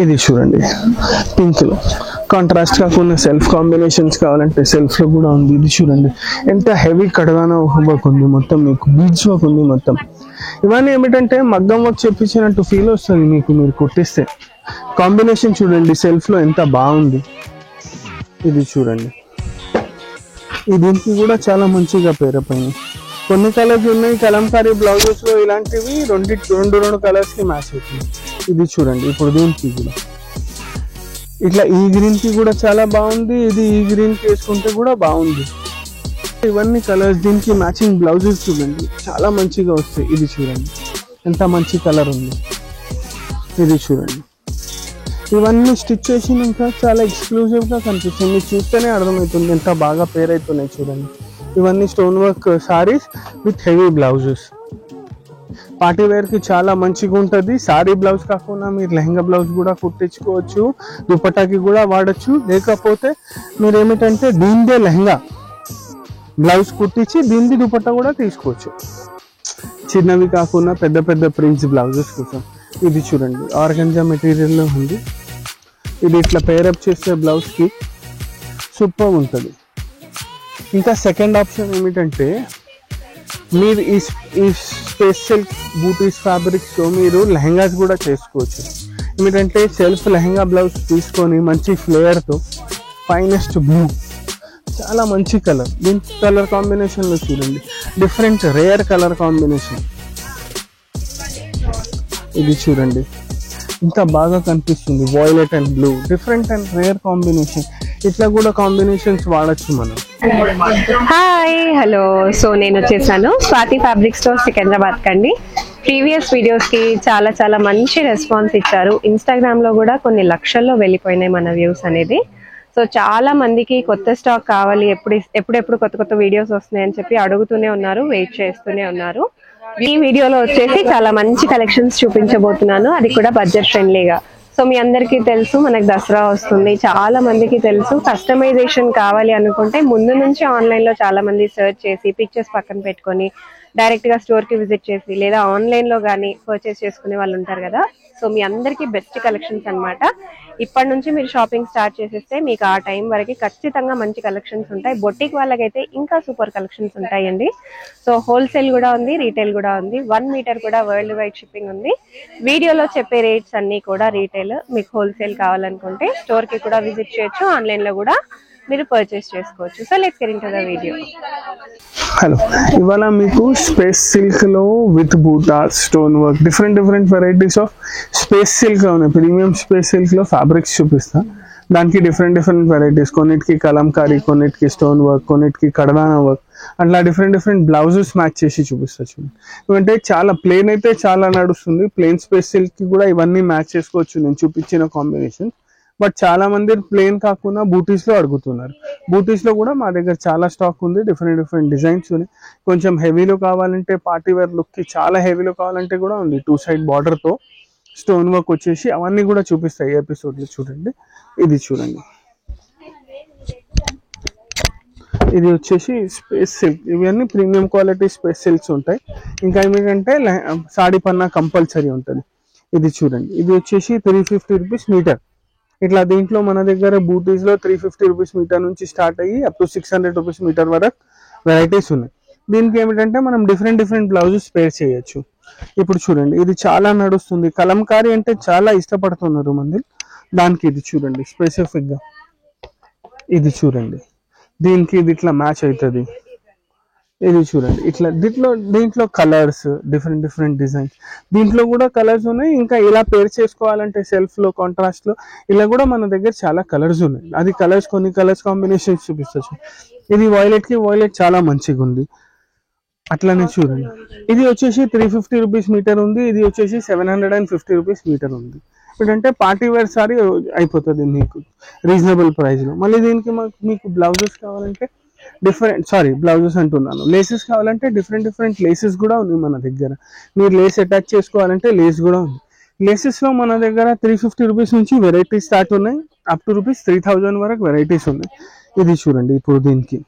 ఇది చూడండి పింక్ లో కాంట్రాస్ట్ కాకుండా సెల్ఫ్ కాంబినేషన్స్ కావాలంటే సెల్ఫ్ లో కూడా ఉంది. ఇది చూడండి ఎంత హెవీ కడగాన వర్క్ ఉంది, మొత్తం మీకు బీడ్స్ వర్క్ ఉంది మొత్తం. ఇవన్నీ ఏమిటంటే మగ్గం వర్క్ చెప్పించినట్టు ఫీల్ వస్తుంది మీకు, మీరు కుట్టిస్తే. కాంబినేషన్ చూడండి సెల్ఫ్ లో ఎంత బాగుంది. ఇది చూడండి దీనికి కూడా చాలా మంచిగా పేరపోయింది. కొన్ని కలర్స్ ఉన్నాయి కలంకారీ బ్లౌజెస్ లో, ఇలాంటివి రెండు కలర్స్ కి మ్యాచ్ అవుతుంది. ఇది చూడండి ఇప్పుడు దీనికి కూడా ఇట్లా ఈ గ్రీన్ కి కూడా చాలా బాగుంది, ఇది ఈ గ్రీన్ కి వేసుకుంటే కూడా బాగుంది. ఇవన్నీ కలర్స్ దీనికి మ్యాచింగ్ బ్లౌజెస్ చూడండి చాలా మంచిగా వస్తాయి. ఇది చూడండి ఎంత మంచి కలర్ ఉంది. ఇది చూడండి ఇవన్నీ స్టిచ్ చేసినాక చాలా ఎక్స్క్లూజివ్ గా కనిపిస్తుంది, మీకు చూస్తేనే అర్థమవుతుంది ఎంత బాగా పేర్ అవుతున్నాయి. చూడండి ఇవన్నీ stone work saris with heavy blouses. Party wear కి చాలా మంచిగా ఉంటుంది. సారీ బ్లౌజ్ కాకుండా మీరు లెహంగా బ్లౌజ్ కూడా కుట్టించుకోవచ్చు, దుపట్టాకి కూడా వాడచ్చు. లేకపోతే మీరు ఏమిటంటే దీనిదే లెహంగా బ్లౌజ్ కుట్టించి దీనిది దుపట్టా కూడా తీసుకోవచ్చు, చిన్నవి కాకుండా పెద్ద పెద్ద ప్రింట్స్ బ్లౌజెస్ కోసం. ఇది చూడండి ఆర్గంజా మెటీరియల్లో ఉంది. ఇది ఇట్లా పేరప్ చేసే బ్లౌజ్కి సూపర్ ఉంటుంది. ఇంకా సెకండ్ ఆప్షన్ ఏమిటంటే మీరు ఈ స్పేస్ సిల్క్ బూటీస్ ఫ్యాబ్రిక్స్తో మీరు లెహంగాస్ కూడా చేసుకోవచ్చు. ఏమిటంటే సెల్ఫ్ లెహంగా బ్లౌజ్ తీసుకొని మంచి ఫ్లేయర్తో ఫైనెస్ట్ బ్లూ చాలా మంచి కలర్, దీని కలర్ కాంబినేషన్లో చూడండి డిఫరెంట్ రేర్ కలర్ కాంబినేషన్. ఇది చూడండి ఇంత బాగా కనిపిస్తుంది, violet and blue different and rare combination. ఇట్లా కూడా కాంబినేషన్స్ వాడచ్చు మనం. హాయ్ హలో, సో నేను వచ్చేసాను స్వాతి ఫ్యాబ్రిక్ స్టోర్ సికింద్రాబాద్ కండి. ప్రీవియస్ వీడియోస్ కి చాలా చాలా మంచి రెస్పాన్స్ ఇచ్చారు. ఇన్స్టాగ్రామ్ లో కూడా కొన్ని లక్షల్లో వెళ్ళిపోయినాయి మన వ్యూస్ అనేది. సో చాలా మందికి కొత్త స్టాక్ కావాలి, ఎప్పుడెప్పుడు కొత్త కొత్త వీడియోస్ వస్తున్నాయని చెప్పి అడుగుతూనే ఉన్నారు, వెయిట్ చేస్తూనే ఉన్నారు. ఈ వీడియోలో వచ్చేసి చాలా మంచి కలెక్షన్స్ చూపించబోతున్నాను, అది కూడా బడ్జెట్ ఫ్రెండ్లీగా. సో మీ అందరికీ తెలుసు మనకు దసరా వస్తుంది, చాలా మందికి తెలుసు కస్టమైజేషన్ కావాలి అనుకుంటే ముందు నుంచి ఆన్లైన్ లో చాలా మంది సర్చ్ చేసి పిక్చర్స్ పక్కన పెట్టుకొని డైరెక్ట్ గా స్టోర్ కి విజిట్ చేసి లేదా ఆన్లైన్ లో గానీ పర్చేస్ చేసుకునే వాళ్ళు ఉంటారు కదా. సో మీ అందరికీ బెస్ట్ కలెక్షన్స్ అన్నమాట. ఇప్పటి నుంచి మీరు షాపింగ్ స్టార్ట్ చేసేస్తే మీకు ఆ టైం వరకు ఖచ్చితంగా మంచి కలెక్షన్స్ ఉంటాయి. బొటిక్ వాళ్ళకైతే ఇంకా సూపర్ కలెక్షన్స్ ఉంటాయండి. సో హోల్సేల్ కూడా ఉంది, రీటైల్ కూడా ఉంది, 1 మీటర్ కూడా వరల్డ్ వైడ్ షిప్పింగ్ ఉంది. వీడియోలో చెప్పే రేట్స్ అన్ని కూడా రీటైల్, మీకు హోల్సేల్ కావాలనుకుంటే స్టోర్ కి కూడా విజిట్ చేయొచ్చు, ఆన్లైన్ లో కూడా మీరు పర్చేస్ చేసుకోవచ్చు. So let's get into the video. Hello, ఇవాళ మీకు స్పేస్ సిల్క్ లో విత్ బూటా stone work different varieties of space silk ఉన్నాయి. ప్రీమియం స్పేస్ సిల్క్ లో ఫ్యాబ్రిక్స్ చూపిస్తా. దానికి డిఫరెంట్ వెరైటీస్, కొన్నిటికి కలంకారీ, కొన్నిటికి స్టోన్ వర్క్, కొన్నిటికి కడదానా వర్క్, అట్లా డిఫరెంట్ బ్లౌజెస్ మ్యాచ్ చేసి చూపిస్తా. చూడండి ఎందుకంటే చాలా ప్లేన్ అయితే చాలా నడుస్తుంది, ప్లేన్ స్పేస్ సిల్క్ కి కూడా ఇవన్నీ మ్యాచ్ చేసుకోవచ్చు నేను చూపించిన కాంబినేషన్. బట్ చాలా మంది ప్లేన్ కాకుండా బూటీస్ లో అడుగుతున్నారు. బూటీస్ లో కూడా మా దగ్గర చాలా స్టాక్ ఉంది, డిఫరెంట్ డిజైన్స్ ఉన్నాయి. కొంచెం హెవీలో కావాలంటే పార్టీ వేర్ లుక్ కి చాలా హెవీలో కావాలంటే కూడా ఉంది. 2 సైడ్ బార్డర్ తో స్టోన్ వర్క్ వచ్చేసి అవన్నీ కూడా చూపిస్తాయి ఈ ఎపిసోడ్ లో. చూడండి ఇది చూడండి, ఇది వచ్చేసి స్పేస్ సిల్క్, ఇవన్నీ ప్రీమియం క్వాలిటీ స్పేస్ సిల్క్స్ ఉంటాయి. ఇంకా ఏమిటంటే సాడీ పన్నా కంపల్సరీ ఉంటుంది. ఇది చూడండి, ఇది వచ్చేసి 350 రూపీస్ మీటర్. ఇట్లా దీంట్లో మన దగ్గర బూటీస్ లో 350 రూపీస్ మీటర్ నుంచి స్టార్ట్ అయ్యి అప్ టు 600 రూపీస్ మీటర్ వరకు వెరైటీస్ ఉన్నాయి. దీనికి ఏమిటంటే మనం డిఫరెంట్ బ్లౌజెస్ పేర్ చేయొచ్చు. ఇప్పుడు చూడండి ఇది చాలా నడుస్తుంది, కలంకారీ అంటే చాలా ఇష్టపడుతున్నారు మంది. దానికి ఇది చూడండి స్పెసిఫిక్ గా, ఇది చూడండి దీనికి ఇది ఇట్లా మ్యాచ్ అవుతుంది. ఇది చూడండి ఇట్లా దీంట్లో కలర్స్ డిఫరెంట్ డిజైన్స్, దీంట్లో కూడా కలర్స్ ఉన్నాయి. ఇంకా ఇలా పేర్ చేసుకోవాలంటే సెల్ఫ్ లో కాంట్రాస్ట్ లో ఇలా కూడా మన దగ్గర చాలా కలర్స్ ఉన్నాయి. అది కొన్ని కలర్స్ కాంబినేషన్స్ చూపిస్తాను. ఇది వైలెట్ కి వైలెట్ చాలా మంచిగా ఉంది. అట్లానే చూడండి ఇది వచ్చేసి 350 రూపీస్ మీటర్ ఉంది, ఇది వచ్చేసి 750 రూపీస్ మీటర్ ఉంది. ఇప్పుడంటే పార్టీ వేర్ సారీ అయిపోతుంది మీకు రీజనబుల్ ప్రైస్ లో. మళ్ళీ దీనికి మీకు బ్లౌజెస్ కావాలంటే బ్లౌజెస్ అంటున్నాను, లేసెస్ కావాలంటే డిఫరెంట్ లేసెస్ కూడా ఉన్నాయి మన దగ్గర. మీరు లేస్ అటాచ్ చేసుకోవాలంటే లేస్ కూడా ఉంది. లేసెస్ లో మన దగ్గర 350 రూపీస్ నుంచి వెరైటీస్ స్టార్ట్ ఉన్నాయి, అప్ టు రూపీస్ 3000 వరకు వెరైటీస్ ఉన్నాయి. ఇది చూడండి ఇప్పుడు దీనికి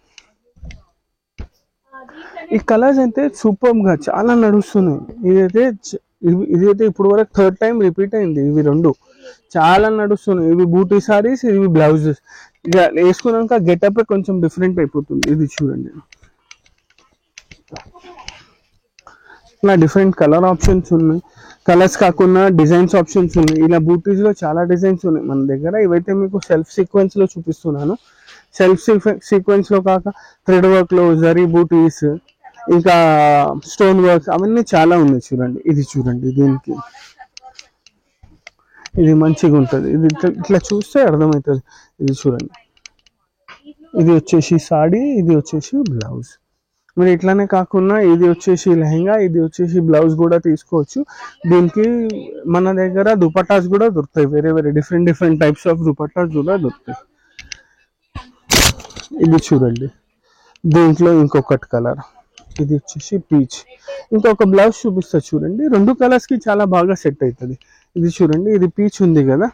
ఈ కలర్స్ అయితే సూపర్ గా చాలా నడుస్తున్నాయి. ఇదైతే ఇప్పుడు వరకు 3rd టైం రిపీట్ అయింది. ఇవి రెండు చాలా నడుస్తున్నాయి. ఇవి బూటీ సారీస్, ఇవి బ్లౌజెస్. ఇక వేసుకున్నాక గెటప్ కొంచెం డిఫరెంట్ అయిపోతుంది. ఇది చూడండి, ఇలా డిఫరెంట్ కలర్ ఆప్షన్స్ ఉన్నాయి. కలర్స్ కాకుండా డిజైన్స్ ఆప్షన్స్ ఉన్నాయి. ఇలా బూటీస్ లో చాలా డిజైన్స్ ఉన్నాయి మన దగ్గర. ఇవైతే మీకు సెల్ఫ్ సీక్వెన్స్ లో చూపిస్తున్నాను. సెల్ఫ్ సీక్వెన్స్ లో కాక థ్రెడ్ వర్క్ లో జరీ బూటీస్, ఇంకా స్టోన్ వర్క్స్, అవన్నీ చాలా ఉన్నాయి. చూడండి, ఇది చూడండి, దీనికి ఇది మంచిగా ఉంటుంది. ఇది ఇట్లా చూస్తే అర్థమవుతుంది. ఇది చూడండి, ఇది వచ్చేసి సాడీ, ఇది వచ్చేసి బ్లౌజ్. మీరు ఇట్లానే కాకుండా ఇది వచ్చేసి లెహంగా, ఇది వచ్చేసి బ్లౌజ్ కూడా తీసుకోవచ్చు. దీనికి మన దగ్గర దుపట్టాస్ కూడా దొరుకుతాయి. వేరే వేరే డిఫరెంట్ టైప్స్ ఆఫ్ దుపట్టాస్ కూడా దొరుకుతాయి. ఇది చూడండి, దీంట్లో ఇంకొకటి కలర్, ఇది వచ్చేసి పీచ్. ఇంకొక బ్లౌజ్ చూపిస్తా చూడండి. 2 కలర్స్ కి చాలా బాగా సెట్ అవుతుంది. ఇది చూడండి, ఇది పీచ్ ఉంది కదా,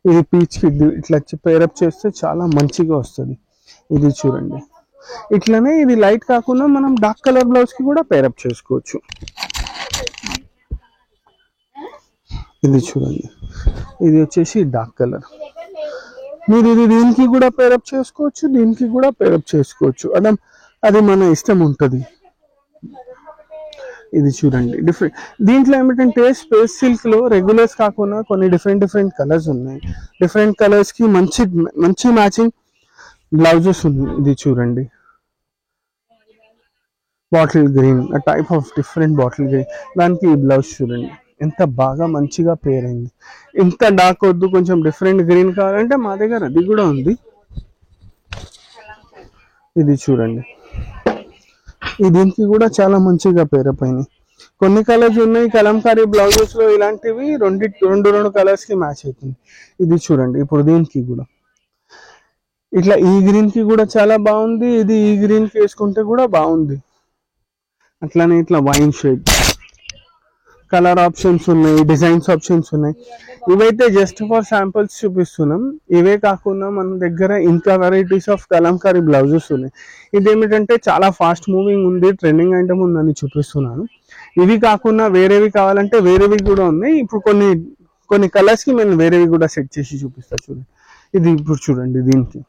ఇది పీచ్ కి ఇట్లా పేరప్ చేస్తే చాలా మంచిగా వస్తుంది. ఇది చూడండి, ఇట్లనే ఇది లైట్ కాకుండా మనం డార్క్ కలర్ బ్లౌజ్ కి కూడా పేరప్ చేసుకోవచ్చు. ఇది చూడండి, ఇది వచ్చేసి డార్క్ కలర్. మీరు ఇది దీనికి కూడా పేరప్ చేసుకోవచ్చు, దీనికి కూడా పేరప్ చేసుకోవచ్చు. అది మన ఇష్టం ఉంటుంది. ఇది చూడండి, డిఫరెంట్. దీంట్లో ఏమిటంటే స్పేస్ సిల్క్ లో రెగ్యులర్స్ కాకుండా కొన్ని డిఫరెంట్ కలర్స్ ఉన్నాయి. డిఫరెంట్ కలర్స్ కి మంచి మ్యాచింగ్ బ్లౌజెస్ ఉన్నాయి. ఇది చూడండి, bottle green, type of different bottle green, దానికి ఈ బ్లౌజ్ చూడండి ఎంత బాగా మంచిగా పేర్ అయింది. ఇంత డార్క్ వద్దు, కొంచెం డిఫరెంట్ గ్రీన్ కావాలంటే మా దగ్గర అది కూడా ఉంది. ఇది చూడండి, దీనికి కూడా చాలా మంచిగా పేరప్ అయినాయి. కొన్ని కలర్స్ ఉన్నాయి కలంకారీ బ్లౌజెస్ లో, ఇలాంటివి రెండు కలర్స్ కి మ్యాచ్ అవుతుంది. ఇది చూడండి, ఇప్పుడు దీనికి కూడా ఇట్లా ఈ గ్రీన్ కి కూడా చాలా బాగుంది. ఇది ఈ గ్రీన్ కి వేసుకుంటే కూడా బాగుంది. అట్లానే ఇట్లా వైన్ షేడ్ కలర్ ఆప్షన్స్ ఉన్నాయి, డిజైన్స్ ఆప్షన్స్ ఉన్నాయి. ఇవైతే జస్ట్ ఫర్ శాంపుల్స్ చూపిస్తున్నాం. ఇవే కాకుండా మన దగ్గర ఇంకా వెరైటీస్ ఆఫ్ కలంకారీ బ్లౌజెస్ ఉన్నాయి. ఇదేమిటంటే చాలా ఫాస్ట్ మూవింగ్ ఉంది, ట్రెండింగ్ ఐటమ్ ఉందని చూపిస్తున్నాను. ఇవి కాకుండా వేరేవి కావాలంటే వేరేవి కూడా ఉన్నాయి. ఇప్పుడు కొన్ని కలర్స్ కి నేను వేరేవి కూడా సెట్ చేసి చూపిస్తా. చూడండి, ఇది ఇప్పుడు చూడండి, దీనికి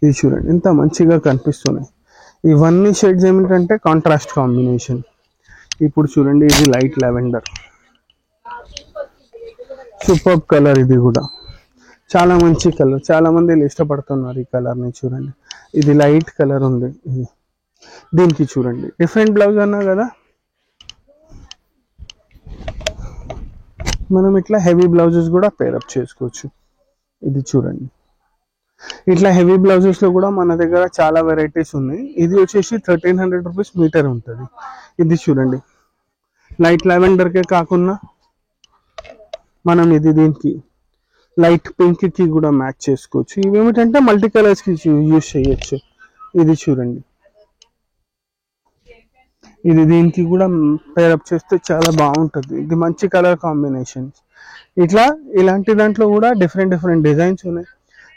ఇది చూడండి ఎంత మంచిగా కనిపిస్తున్నాయి. ఇవన్నీ షేడ్స్ ఏమిటంటే కాంట్రాస్ట్ కాంబినేషన్. ఇప్పుడు చూడండి, ఇది లైట్ లావెండర్, సూపర్ కలర్. ఇది కూడా చాలా మంచి కలర్, చాలా మంది ఇష్టపడుతున్నారు ఈ కలర్ ని. చూడండి, ఇది లైట్ కలర్ ఉంది. ఇది దీనికి చూడండి డిఫరెంట్ బ్లౌజ్ అన్నా కదా, మనం ఇట్లా హెవీ బ్లౌజెస్ కూడా పేరప్ చేసుకోవచ్చు. ఇది చూడండి, ఇట్లా హెవీ బ్లౌజెస్ లో కూడా మన దగ్గర చాలా వెరైటీస్ ఉన్నాయి. ఇది వచ్చేసి 1300 రూపీస్ మీటర్ ఉంటుంది. ఇది చూడండి, లైట్ లావెండర్ కే కాకుండా మనం ఇది దీనికి లైట్ పింక్ కి కూడా మ్యాచ్ చేసుకోవచ్చు. ఇవి ఏమిటంటే మల్టీ కలర్స్ కి యూజ్ చేయొచ్చు. ఇది చూడండి, ఇది దీనికి కూడా పేరప్ చేస్తే చాలా బాగుంటుంది. ఇది మంచి కలర్ కాంబినేషన్స్. ఇలాంటి దాంట్లో కూడా డిఫరెంట్ డిజైన్స్ ఉన్నాయి,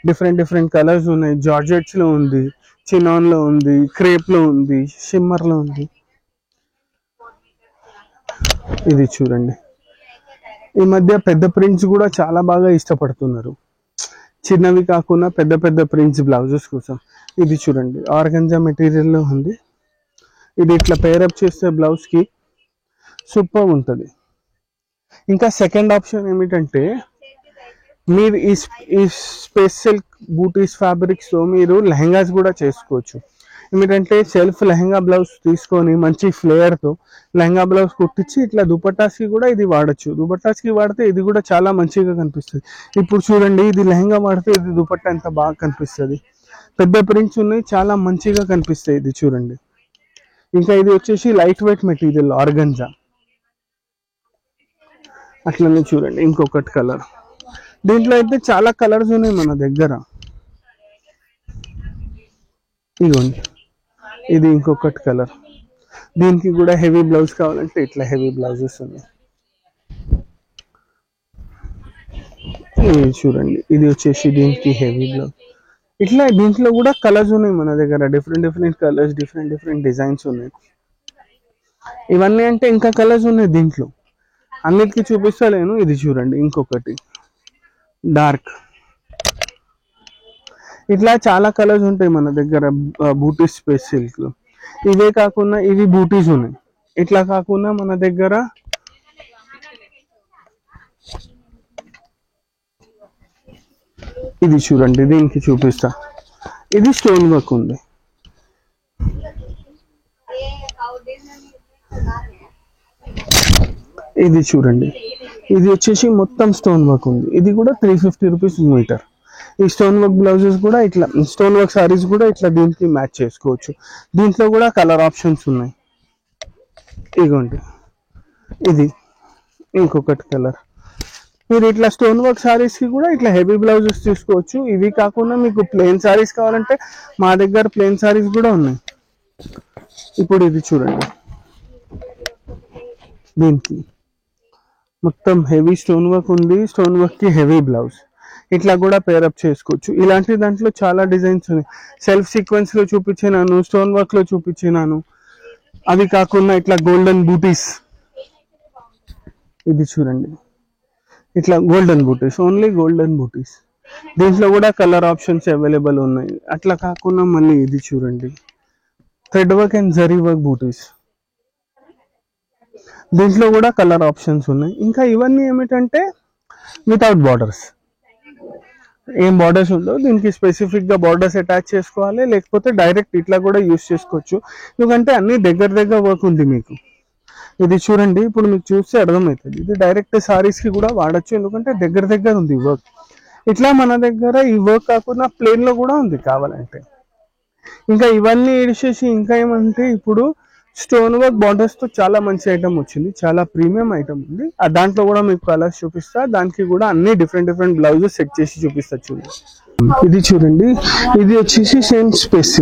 డిఫరెంట్ కలర్స్ ఉన్నాయి. జార్జెట్స్ లో ఉంది, చినాన్ లో ఉంది, క్రేప్ లో ఉంది, షిమ్మర్ లో ఉంది. ఇది చూడండి, ఈ మధ్య పెద్ద ప్రింట్స్ కూడా చాలా బాగా ఇష్టపడుతున్నారు. చిన్నవి కాకుండా పెద్ద ప్రింట్స్ బ్లౌజెస్ కోసం. ఇది చూడండి, ఆర్గంజా మెటీరియల్ లో ఉంది. ఇది ఇట్లా పేరప్ చేస్తే బ్లౌజ్ కి సూపర్ ఉంటుంది. ఇంకా సెకండ్ ఆప్షన్ ఏమిటంటే, మీరు ఈ స్పేస్ సిల్క్ బూటీస్ ఫ్యాబ్రిక్స్ తో మీరు లెహంగాస్ కూడా చేసుకోవచ్చు. ఏమిటంటే సెల్ఫ్ లెహంగా బ్లౌజ్ తీసుకొని మంచి ఫ్లేయర్ తో లెహంగా బ్లౌజ్ కుట్టించి ఇట్లా దుపట్టాస్ కి కూడా ఇది వాడచ్చు. దుపట్టాస్ కి వాడితే ఇది కూడా చాలా మంచిగా కనిపిస్తుంది. ఇప్పుడు చూడండి, ఇది లెహంగా వాడితే ఇది దుపట్టా ఎంత బాగా కనిపిస్తుంది. పెద్ద ప్రింట్స్ ఉన్నాయి, చాలా మంచిగా కనిపిస్తాయి. ఇది చూడండి, ఇంకా ఇది వచ్చేసి లైట్ వెయిట్ మెటీరియల్ ఆర్గంజా. అట్లనే చూడండి ఇంకొకటి కలర్. దీంట్లో అయితే చాలా కలర్స్ ఉన్నాయి మన దగ్గర. ఇదిగోండి, ఇది ఇంకొకటి కలర్. దీనికి కూడా హెవీ బ్లౌజ్ కావాలంటే ఇట్లా హెవీ బ్లౌజెస్ ఉన్నాయి. ఇది చూడండి, ఇది వచ్చేసి దీనికి హెవీ బ్లౌజ్. ఇట్లా దీంట్లో కూడా కలర్స్ ఉన్నాయి మన దగ్గర, డిఫరెంట్ కలర్స్, డిఫరెంట్ డిజైన్స్ ఉన్నాయి. ఇవన్నీ అంటే ఇంకా కలర్స్ ఉన్నాయి దీంట్లో, అన్నిటికీ చూపిస్తలేను. ఇది చూడండి ఇంకొకటి డార్క్. ఇట్లా చాలా కలర్స్ ఉంటాయి మన దగ్గర బూటీస్ స్పేస్ సిల్క్ లో. ఇవే కాకుండా ఇవి బూటీస్ ఉన్నాయి. ఇట్లా కాకుండా మన దగ్గర ఇది చూడండి, దీనికి చూపిస్తా. ఇది స్టోన్ వర్క్ ఉంది. ఇది చూడండి, ఇది వచ్చేసి మొత్తం స్టోన్ వర్క్ ఉంది. ఇది కూడా 350 రూపీస్ మీటర్. ఈ స్టోన్ వర్క్ బ్లౌజెస్ కూడా ఇట్లా, స్టోన్ వర్క్ సారీస్ కూడా ఇట్లా దీనికి మ్యాచ్ చేసుకోవచ్చు. దీంట్లో కూడా కలర్ ఆప్షన్స్ ఉన్నాయి. ఇదిగోండి, ఇది ఇంకొకటి కలర్. మీరు ఇట్లా స్టోన్ వర్క్ సారీస్ కి కూడా ఇట్లా హెవీ బ్లౌజెస్ తీసుకోవచ్చు. ఇవి కాకుండా మీకు ప్లెయిన్ సారీస్ కావాలంటే మా దగ్గర ప్లెయిన్ సారీస్ కూడా ఉన్నాయి. ఇప్పుడు ఇది చూడండి, దీనికి మొత్తం హెవీ స్టోన్ వర్క్ ఉంది. స్టోన్ వర్క్ కి హెవీ బ్లౌజ్ ఇట్లా కూడా పేరప్ చేసుకోవచ్చు. ఇలాంటి దాంట్లో చాలా డిజైన్స్ ఉన్నాయి. సెల్ఫ్ సీక్వెన్స్ లో చూపించినాను, స్టోన్ వర్క్ లో చూపించినాను. అవి కాకుండా ఇట్లా గోల్డెన్ బూటీస్, ఇది చూడండి, ఇట్లా గోల్డెన్ బూటీస్, ఓన్లీ గోల్డెన్ బూటీస్. దీంట్లో కూడా కలర్ ఆప్షన్స్ అవైలబుల్ ఉన్నాయి. అట్లా కాకుండా మళ్ళీ ఇది చూడండి, thread work and zari work బూటీస్. దీంట్లో కూడా కలర్ ఆప్షన్స్ ఉన్నాయి. ఇంకా ఇవన్నీ ఏమిటంటే వితౌట్ బార్డర్స్, ఏం బార్డర్స్ ఉండవు. దీనికి స్పెసిఫిక్ గా బార్డర్స్ అటాచ్ చేసుకోవాలి, లేకపోతే డైరెక్ట్ ఇట్లా కూడా యూస్ చేసుకోవచ్చు. ఎందుకంటే అన్ని దగ్గర వర్క్ ఉంది మీకు. ఇది చూడండి, ఇప్పుడు మీకు చూస్తే అర్థమవుతుంది. ఇది డైరెక్ట్ సారీస్ కి కూడా వాడచ్చు, ఎందుకంటే దగ్గర ఉంది వర్క్. ఇట్లా మన దగ్గర ఈ వర్క్ కాకుండా ప్లేన్ లో కూడా ఉంది కావాలంటే. ఇంకా ఇవన్నీ ఏడిచేసి ఇంకా ఏమంటే ఇప్పుడు స్టోన్ వర్క్ బార్డర్స్ తో చాలా మంచి ఐటమ్ వచ్చింది, చాలా ప్రీమియం ఐటమ్ ఉంది. దాంట్లో కూడా మీకు కలర్స్ చూపిస్తా. దానికి కూడా అన్ని డిఫరెంట్ బ్లౌజెస్ సెట్ చేసి చూపిస్తా. చూడండి, ఇది చూడండి, ఇది వచ్చేసి సేమ్ స్పేస్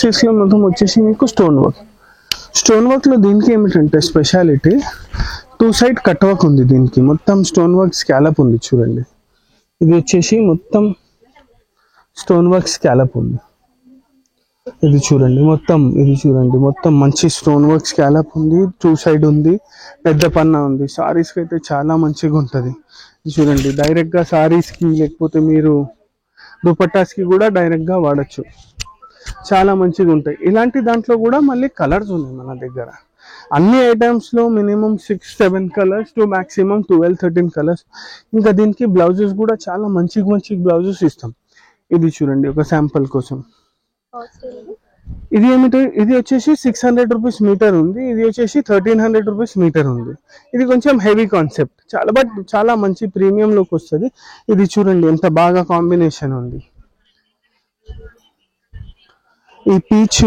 సిల్క్స్ లో మొత్తం వచ్చేసి మీకు స్టోన్ వర్క్ లో దీనికి ఏమిటంటే స్పెషాలిటీ, 2 సైడ్ కట్ వర్క్ ఉంది. దీనికి మొత్తం స్టోన్ వర్క్ స్కాలప్ ఉంది. చూడండి, ఇది వచ్చేసి మొత్తం స్టోన్ వర్క్ స్కాలప్ ఉంది. ఇది చూడండి మొత్తం మంచి స్టోన్ వర్క్ స్కాలప్ ఉంది. 2 సైడ్ ఉంది, పెద్ద పన్నా ఉంది. సారీస్ కి అయితే చాలా మంచిగా ఉంటది. ఇది చూడండి, డైరెక్ట్ గా సారీస్ కి లేకపోతే మీరు దుపట్టాస్ కి కూడా డైరెక్ట్ గా వాడచ్చు. చాలా మంచిగా ఉంటాయి. ఇలాంటి దాంట్లో కూడా మళ్ళీ కలర్స్ ఉన్నాయి మన దగ్గర. అన్ని ఐటమ్స్ లో minimum 6-7 colours to maximum 12-13 colours. ఇంకా దీనికి బ్లౌజెస్ కూడా చాలా మంచి బ్లౌజెస్ ఇస్తాం. ఇది చూడండి ఒక శాంపుల్ కోసం. ఇది ఏమిటి, ఇది వచ్చేసి 600 రూపీస్ మీటర్ ఉంది. ఇది వచ్చేసి 1300 రూపీస్ మీటర్ ఉంది. ఇది కొంచెం హెవీ కాన్సెప్ట్, చాలా మంచి ప్రీమియం లుక్ వస్తుంది. ఇది చూడండి ఎంత బాగా కాంబినేషన్ ఉంది. ఈ పీచ్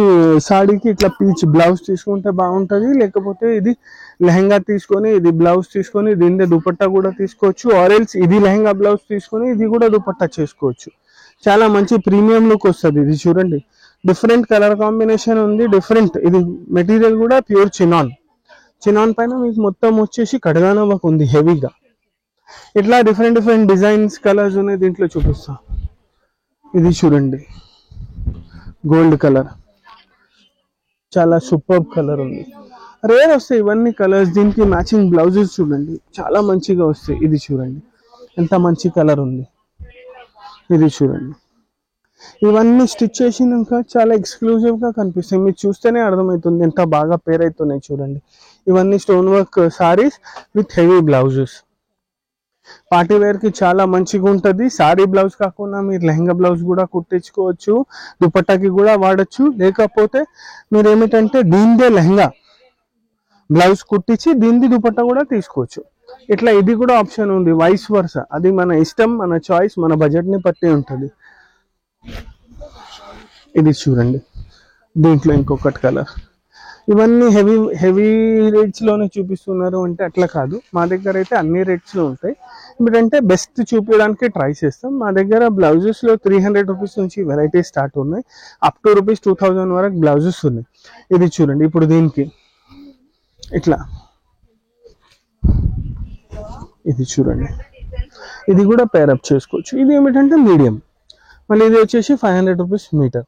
సాడీకి ఇట్లా పీచ్ బ్లౌజ్ తీసుకుంటే బాగుంటది, లేకపోతే ఇది లెహంగా తీసుకొని ఇది బ్లౌజ్ తీసుకొని దీని దుపట్టా కూడా తీసుకోవచ్చు. ఆరెల్స్ ఇది లెహంగా బ్లౌజ్ తీసుకొని ఇది కూడా దుపట్టా చేసుకోవచ్చు. చాలా మంచి ప్రీమియం లుక్ వస్తుంది. ఇది చూడండి, డిఫరెంట్ కలర్ కాంబినేషన్ ఉంది. ఇది మెటీరియల్ కూడా ప్యూర్ చినాన్ పైన మీకు మొత్తం వచ్చేసి కడగాన వర్క్ ఉంది హెవీగా. ఇట్లా డిఫరెంట్ డిజైన్స్ కలర్స్ ఉన్నాయి. దీంట్లో చూపిస్తా. ఇది చూడండి, గోల్డ్ కలర్, చాలా సూపర్ కలర్ ఉంది. రేర్ వస్తాయి ఇవన్నీ కలర్స్. దీనికి మ్యాచింగ్ బ్లౌజెస్ చూడండి చాలా మంచిగా వస్తాయి. ఇది చూడండి ఎంత మంచి కలర్ ఉంది. ఇది చూడండి, ఇవన్నీ స్టిచ్ చేసినాక చాలా ఎక్స్క్లూజివ్ గా కనిపిస్తాయి. మీరు చూస్తేనే అర్థమవుతుంది ఎంత బాగా పేర్ అవుతున్నాయి. చూడండి, ఇవన్నీ stone work saris with heavy blouses. Party wear కి చాలా మంచిగా ఉంటది. సారీ బ్లౌజ్ కాకుండా మీరు లెహంగా బ్లౌజ్ కూడా కుట్టించుకోవచ్చు, దుపట్టాకి కూడా వాడచ్చు. లేకపోతే మీరు ఏమిటంటే దీనిదే లెహంగా బ్లౌజ్ కుట్టించి దీనిది దుపట్టా కూడా తీసుకోవచ్చు. ఇట్లా ఇది కూడా ఆప్షన్ ఉంది, వైస్ వర్స. అది మన ఇష్టం, మన చాయిస్, మన బడ్జెట్ ని బట్టి ఉంటుంది. ఇది చూడండి, దీంట్లో ఇంకొకటి కలర్. ఇవన్నీ హెవీ రేట్స్ లోనే చూపిస్తున్నారు అంటే అట్లా కాదు. మా దగ్గర అయితే అన్ని రేట్స్ లో ఉంటాయి. ఎందుకంటే బెస్ట్ చూపించడానికి ట్రై చేస్తాం. మా దగ్గర బ్లౌజెస్ లో 300 రూపీస్ నుంచి వెరైటీస్ స్టార్ట్ ఉన్నాయి, అప్ టు రూపీస్ 2000 వరకు బ్లౌజెస్ ఉన్నాయి. ఇది చూడండి, ఇప్పుడు దీనికి ఇట్లా ఇది చూడండి, ఇది కూడా పేరప్ చేసుకోవచ్చు. ఇది ఏమిటంటే మీడియం, మళ్ళీ ఇది వచ్చేసి 500 రూపీస్ మీటర్.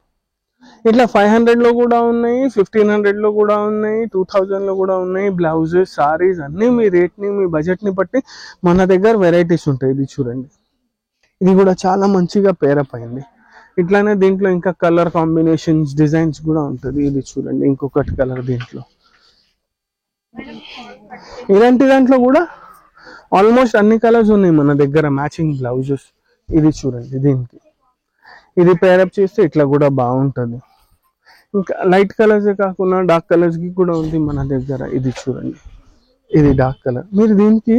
ఇట్లా 500 లో కూడా ఉన్నాయి, 1500 లో కూడా ఉన్నాయి, 2000 లో కూడా ఉన్నాయి. బ్లౌజెస్, సారీస్ అన్నీ మీ రేట్ని, మీ బడ్జెట్ని బట్టి మన దగ్గర వెరైటీస్ ఉంటాయి. ఇది చూడండి, ఇది కూడా చాలా మంచిగా పేరప్ అయింది. ఇట్లానే దీంట్లో ఇంకా కలర్ కాంబినేషన్స్, డిజైన్స్ కూడా ఉంటుంది. ఇది చూడండి, ఇంకొకటి కలర్ దీంట్లో. ఇలాంటి దాంట్లో కూడా ఆల్మోస్ట్ అన్ని కలర్స్ ఉన్నాయి మన దగ్గర, మ్యాచింగ్ బ్లౌజెస్. ఇది చూడండి, దీనికి ఇది పేరప్ చేస్తే ఇట్లా కూడా బాగుంటుంది. ఇంకా లైట్ కలర్సే కాకుండా డార్క్ కలర్స్కి కూడా ఉంది మన దగ్గర. ఇది చూడండి, ఇది డార్క్ కలర్. మీరు దీనికి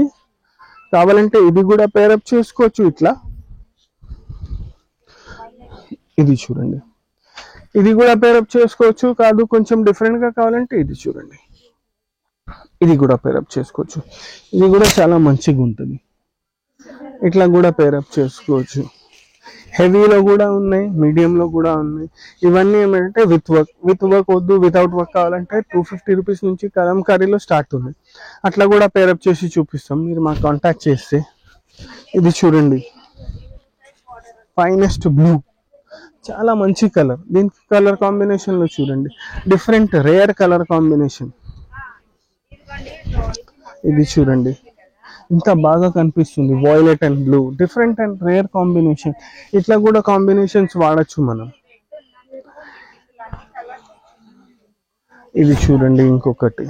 కావాలంటే ఇది కూడా పేరప్ చేసుకోవచ్చు ఇట్లా. ఇది చూడండి, ఇది కూడా పేరప్ చేసుకోవచ్చు. కాదు కొంచెం డిఫరెంట్గా కావాలంటే ఇది చూడండి, ఇది కూడా పేరప్ చేసుకోవచ్చు. ఇది కూడా చాలా మంచిగా ఉంటుంది. ఇట్లా కూడా పేరప్ చేసుకోవచ్చు. హెవీలో కూడా ఉన్నాయి, మీడియంలో కూడా ఉన్నాయి. ఇవన్నీ ఏమంటే విత్ వర్క్ వద్దు, వితౌట్ వర్క్ కావాలంటే 250 రూపీస్ నుంచి కలంకారీలో స్టార్ట్ ఉంది. అట్లా కూడా పేరప్ చేసి చూపిస్తాం, మీరు మాకు కాంటాక్ట్ చేస్తే. ఇది చూడండి, ఫైనెస్ట్ బ్లూ, చాలా మంచి కలర్. దీనికి కలర్ కాంబినేషన్లో చూడండి, డిఫరెంట్ రేర్ కలర్ కాంబినేషన్. ఇది చూడండి, ఇంత బాగా కనిపిస్తుంది. Violet and blue, different and rare combination. ఇట్లా కూడా కాంబినేషన్స్ వాడచ్చు మనం. ఇది చూడండి, ఇంకొకటి.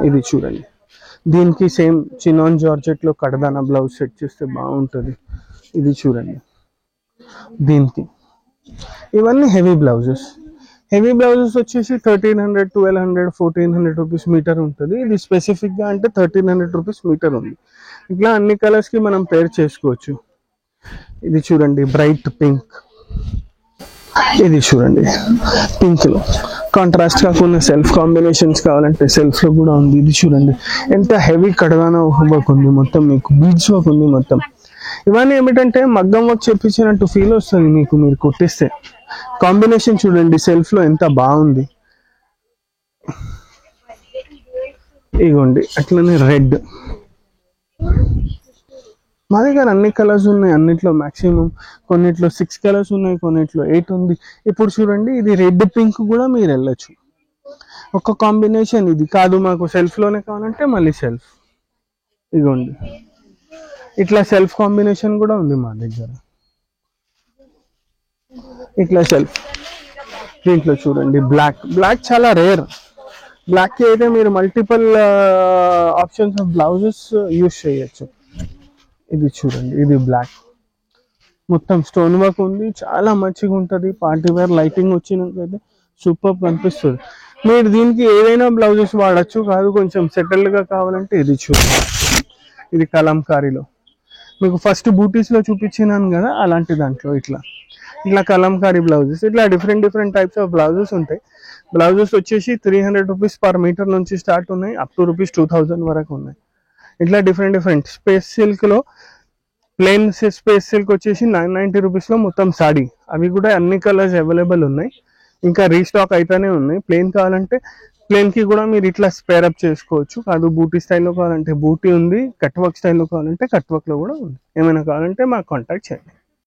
ఇది చూడండి, దీనికి సేమ్ చినాన్ జార్జెట్ లో కడదానా బ్లౌజ్ సెట్ చేస్తే బాగుంటుంది. ఇది చూడండి, దీనికి ఇవన్నీ హెవీ బ్లౌజెస్. హెవీ బ్లౌజెస్ వచ్చేసి 1300, 1200, 1400 రూపీస్ మీటర్ ఉంటుంది. ఇది స్పెసిఫిక్గా అంటే 1300 రూపీస్ మీటర్ ఉంది. ఇట్లా అన్ని కలర్స్కి మనం పేర్ చేసుకోవచ్చు. ఇది చూడండి, బ్రైట్ పింక్. ఇది చూడంండి, పింక్లో కాంట్రాస్ట్ కాకుండా సెల్ఫ్ కాంబినేషన్స్ కావాలంటే సెల్ఫ్లో కూడా ఉంది. ఇది చూడండి, ఎంత హెవీ కడగానో వర్క్ ఉంది, మొత్తం మీకు బీడ్స్ వర్క్ ఉంది మొత్తం. ఇవన్నీ ఏమిటంటే మగ్గం వర్క్ చేపించినట్టు ఫీల్ వస్తుంది మీకు, మీరు కుట్టిస్తే. కాంబినేషన్ చూడండి, సెల్ఫ్ లో ఎంత బాగుంది. ఇగోండి, అట్లనే రెడ్. మా దగ్గర అన్ని కలర్స్ ఉన్నాయి, అన్నిట్లో మాక్సిమం. కొన్నిట్లో 6 కలర్స్ ఉన్నాయి, కొన్నిట్లో 8 ఉంది. ఇప్పుడు చూడండి, ఇది రెడ్ పింక్ కూడా మీరు వెళ్ళచ్చు. ఒక కాంబినేషన్ ఇది కాదు, మాకు సెల్ఫ్ లోనే కావాలంటే మళ్ళీ సెల్ఫ్. ఇగోండి, ఇట్లా సెల్ఫ్ కాంబినేషన్ కూడా ఉంది మా దగ్గర. ఇట్లా సెల్ఫ్. దీంట్లో చూడండి, బ్లాక్ చాలా రేర్. బ్లాక్కి అయితే మీరు multiple options of blouses use చేయొచ్చు. ఇది చూడండి, ఇది బ్లాక్, మొత్తం స్టోన్ వర్క్ ఉంది, చాలా మంచిగా ఉంటుంది. పార్టీ వేర్ లైటింగ్ వచ్చినాకైతే సూపర్ కనిపిస్తుంది. మీరు దీనికి ఏదైనా బ్లౌజెస్ వాడచ్చు. కాదు కొంచెం సెటిల్డ్గా కావాలంటే ఇది చూడండి, ఇది కలంకారీలో. మీకు ఫస్ట్ బూటీస్లో చూపించినాను కదా, అలాంటి దాంట్లో ఇట్లా కలంకారీ బ్లౌజెస్. ఇట్లా డిఫరెంట్ టైప్స్ ఆఫ్ బ్లౌజెస్ ఉంటాయి. బ్లౌజెస్ వచ్చేసి 300 రూపీస్ పర్ మీటర్ నుంచి స్టార్ట్ ఉన్నాయి, అప్ టు రూపీస్ 2000 వరకు ఉన్నాయి. ఇట్లా డిఫరెంట్ స్పేస్ సిల్క్లో ప్లెయిన్ స్పేస్ సిల్క్ వచ్చేసి 990 రూపీస్లో మొత్తం సాడీ. అవి కూడా అన్ని కలర్స్ అవైలబుల్ ఉన్నాయి, ఇంకా రీస్టాక్ అయితేనే ఉన్నాయి. ప్లెయిన్ కావాలంటే ప్లెయిన్కి కూడా మీరు ఇట్లా స్పేరప్ చేసుకోవచ్చు. కాదు బూటీ స్టైల్లో కావాలంటే బూటీ ఉంది, కట్ వర్క్ స్టైల్లో కావాలంటే కట్ వర్క్లో కూడా ఉంది. ఏమైనా కావాలంటే మాకు కాంటాక్ట్ చేయండి.